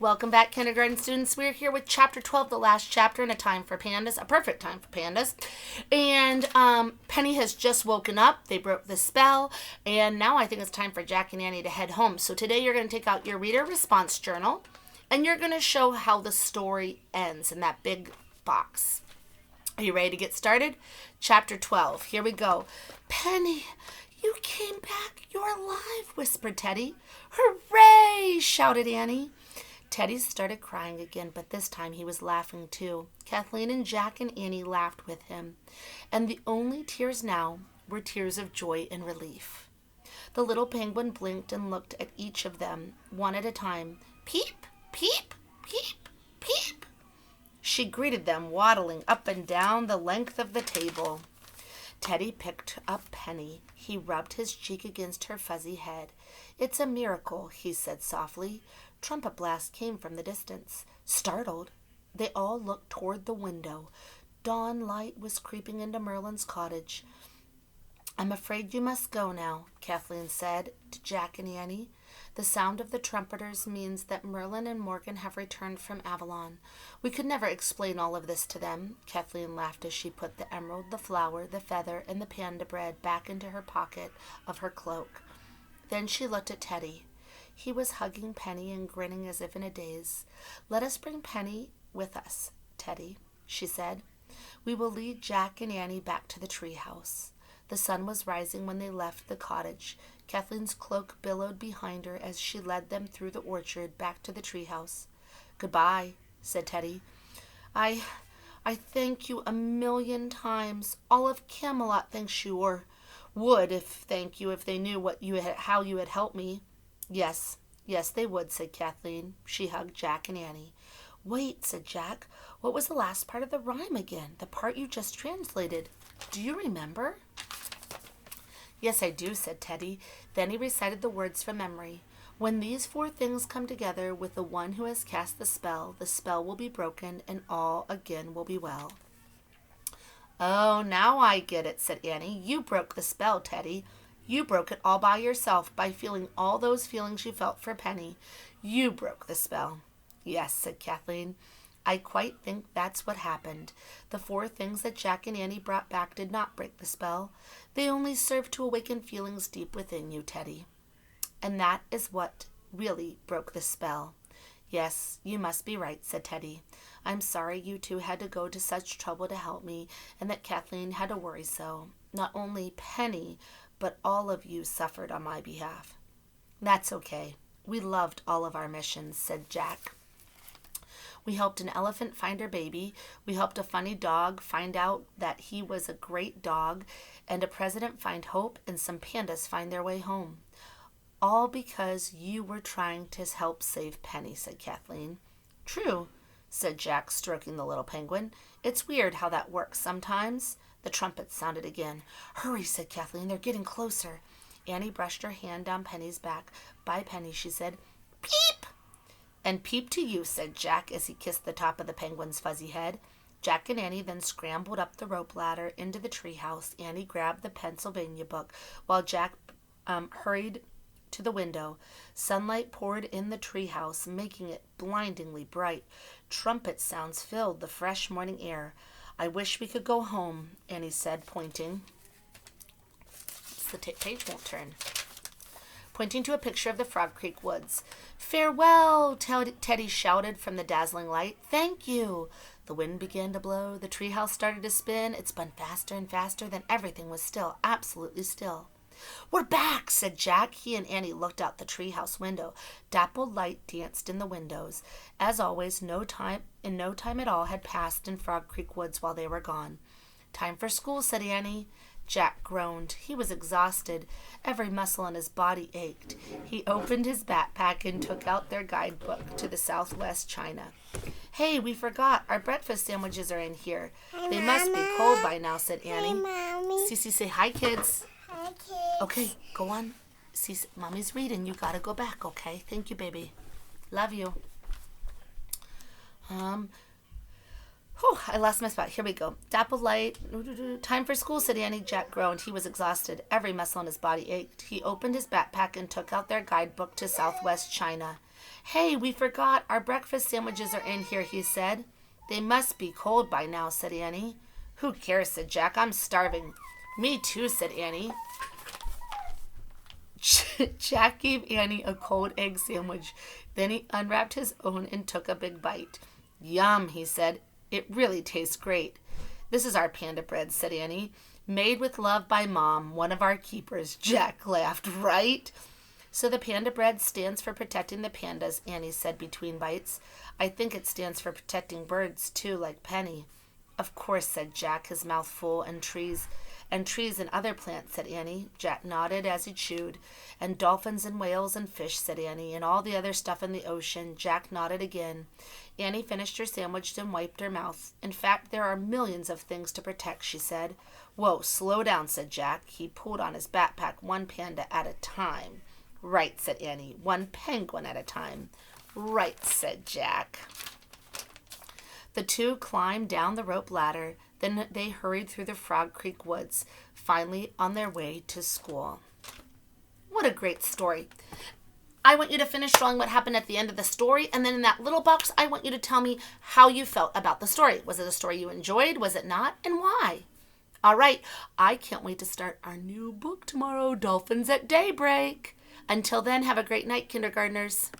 Welcome back, kindergarten students. We're here with chapter 12, the last chapter, and a time for pandas, a perfect time for pandas. And Penny has just woken up. They broke the spell, and now I think it's time for Jack and Annie to head home. So today you're going to take out your reader response journal, and you're going to show how the story ends in that big box. Are you ready to get started? Chapter 12. Here we go. Penny, you came back. You're alive, whispered Teddy. Hooray, shouted Annie. Teddy started crying again, but this time he was laughing too. Kathleen and Jack and Annie laughed with him, and the only tears now were tears of joy and relief. The little penguin blinked and looked at each of them, one at a time. Peep, peep, peep, peep. She greeted them, waddling up and down the length of the table. Teddy picked up Penny. He rubbed his cheek against her fuzzy head. It's a miracle, he said softly. Trumpet blasts came from the distance. Startled, they all looked toward the window. Dawn light was creeping into Merlin's cottage. I'm afraid you must go now, Kathleen said to Jack and Annie. The sound of the trumpeters means that Merlin and Morgan have returned from Avalon. We could never explain all of this to them. Kathleen laughed as she put the emerald, the flower, the feather, and the panda bread back into her pocket of her cloak. Then she looked at Teddy. He was hugging Penny and grinning as if in a daze. Let us bring Penny with us, Teddy, she said. We will lead Jack and Annie back to the treehouse. The sun was rising when they left the cottage. Kathleen's cloak billowed behind her as she led them through the orchard back to the treehouse. Goodbye, said Teddy. I thank you a million times. All of Camelot thanks you, or would thank you if they knew how you had helped me. Yes, they would, said Kathleen. She hugged Jack and Annie. Wait, said Jack. What was the last part of the rhyme again? The part you just translated. Do you remember? Yes, I do, said Teddy. Then he recited the words from memory. When these four things come together with the one who has cast the spell will be broken, and all again will be well. Oh, now I get it, said Annie. You broke the spell, Teddy. You broke it all by yourself, by feeling all those feelings you felt for Penny. You broke the spell. Yes, said Kathleen. I quite think that's what happened. The four things that Jack and Annie brought back did not break the spell. They only served to awaken feelings deep within you, Teddy. And that is what really broke the spell. Yes, you must be right, said Teddy. I'm sorry you two had to go to such trouble to help me, and that Kathleen had to worry so. Not only Penny, but all of you suffered on my behalf. That's okay. We loved all of our missions, said Jack. We helped an elephant find her baby. We helped a funny dog find out that he was a great dog, and a president find hope, and some pandas find their way home. All because you were trying to help save Penny, said Kathleen. True, said Jack, stroking the little penguin. It's weird how that works sometimes. The trumpet sounded again. Hurry, said Kathleen. They're getting closer. Annie brushed her hand down Penny's back. Bye, Penny, she said. Peep! And peep to you, said Jack as he kissed the top of the penguin's fuzzy head. Jack and Annie then scrambled up the rope ladder into the treehouse. Annie grabbed the Pennsylvania book while Jack hurried to the window. Sunlight poured in the treehouse, making it blindingly bright. Trumpet sounds filled the fresh morning air. I wish we could go home, Annie said, pointing. The page won't turn. Pointing to a picture of the Frog Creek woods. Farewell, Teddy shouted from the dazzling light. Thank you. The wind began to blow. The treehouse started to spin. It spun faster and faster. Then everything was still, absolutely still. We're back, said Jack. He and Annie looked out the treehouse window. Dappled light danced in the windows. As always, no time at all had passed in Frog Creek woods while they were gone. Time for school, said Annie. Jack groaned. He was exhausted. Every muscle in his body ached. He opened his backpack and took out their guidebook to the Southwest China. Hey, we forgot. Our breakfast sandwiches are in here. Hi, They Mama. must be cold by now, said Annie. Hi, Mommy. Cece, say hi, kids. Hi, kids. Okay, go on. Cece, Mommy's reading. You gotta go back, okay? Thank you, baby. Love you. I lost my spot. Here we go. Dappled light. Time for school, said Annie. Jack groaned. He was exhausted. Every muscle in his body ached. He opened his backpack and took out their guidebook to Southwest China. Hey, we forgot. Our breakfast sandwiches are in here, he said. They must be cold by now, said Annie. Who cares, said Jack. I'm starving. Me too, said Annie. Jack gave Annie a cold egg sandwich. Then he unwrapped his own and took a big bite. Yum, he said. It really tastes great. This is our panda bread, said Annie. Made with love by Mom, one of our keepers. Jack laughed. Right? So the panda bread stands for protecting the pandas, Annie said between bites. I think it stands for protecting birds, too, like Penny. Of course, said Jack, his mouth full, and trees and other plants, said Annie. Jack nodded as he chewed. And dolphins and whales and fish, said Annie, and all the other stuff in the ocean. Jack nodded again. Annie finished her sandwich and wiped her mouth. In fact, there are millions of things to protect, she said. Whoa, slow down, said Jack. He pulled on his backpack, one panda at a time. Right, said Annie. One penguin at a time. Right, said Jack. The two climbed down the rope ladder. Then they hurried through the Frog Creek woods, finally on their way to school. What a great story. I want you to finish drawing what happened at the end of the story, and then in that little box, I want you to tell me how you felt about the story. Was it a story you enjoyed? Was it not? And why? All right, I can't wait to start our new book tomorrow, Dolphins at Daybreak. Until then, have a great night, kindergartners.